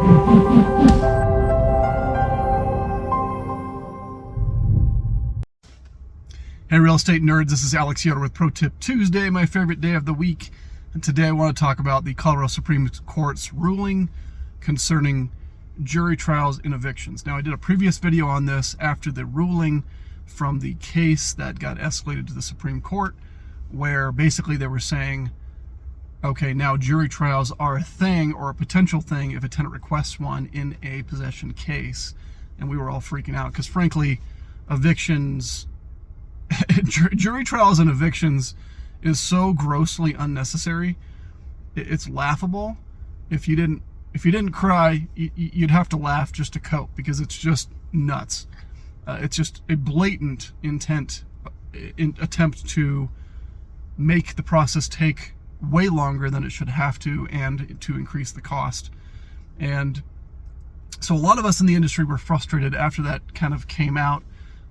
Hey real estate nerds, this is Alex Yoder with Pro Tip Tuesday, my favorite day of the week. And today I want to talk about the Colorado Supreme Court's ruling concerning jury trials in evictions. Now, I did a previous video on this after the ruling from the case that got escalated to the Supreme Court, where basically they were saying, okay, now jury trials are a thing or a potential thing if a tenant requests one in a possession case. And we were all freaking out because frankly, evictions... jury trials and evictions is so grossly unnecessary. It's laughable. If you didn't cry, you'd have to laugh just to cope, because it's just nuts. It's just a blatant attempt to make the process take way longer than it should have to, and to increase the cost. And so a lot of us in the industry were frustrated after that kind of came out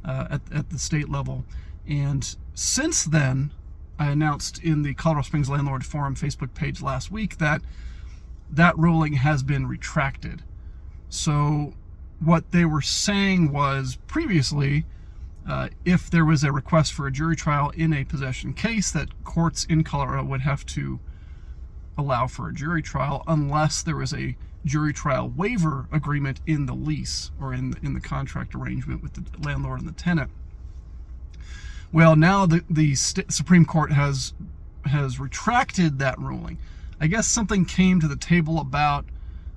at the state level. And since then, I announced in the Colorado Springs Landlord Forum Facebook page last week that that ruling has been retracted. So what they were saying was previously, if there was a request for a jury trial in a possession case, that courts in Colorado would have to allow for a jury trial unless there was a jury trial waiver agreement in the lease or in the contract arrangement with the landlord and the tenant. Well, now the Supreme Court has retracted that ruling. I guess something came to the table about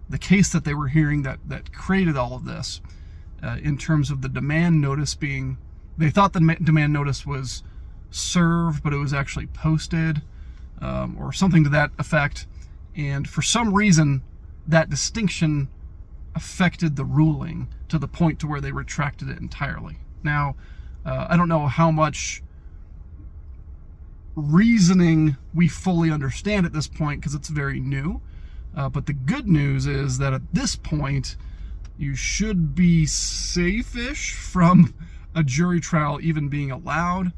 the case that they were hearing that created all of this, in terms of the demand notice being, they thought the demand notice was served, but it was actually posted, or something to that effect. And for some reason, that distinction affected the ruling to the point to where they retracted it entirely. Now, I don't know how much reasoning we fully understand at this point, because it's very new. But the good news is that at this point, you should be safe-ish from a jury trial even being allowed,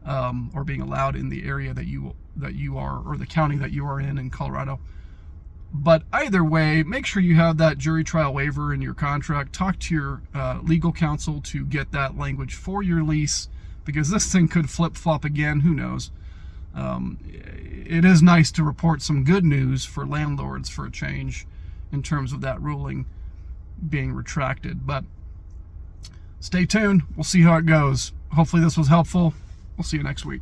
or being allowed in the area that you are, or the county that you are in Colorado. But either way, make sure you have that jury trial waiver in your contract. Talk to your legal counsel to get that language for your lease, because this thing could flip-flop again. Who knows? It is nice to report some good news for landlords for a change in terms of that ruling being retracted. But stay tuned. We'll see how it goes. Hopefully this was helpful. We'll see you next week.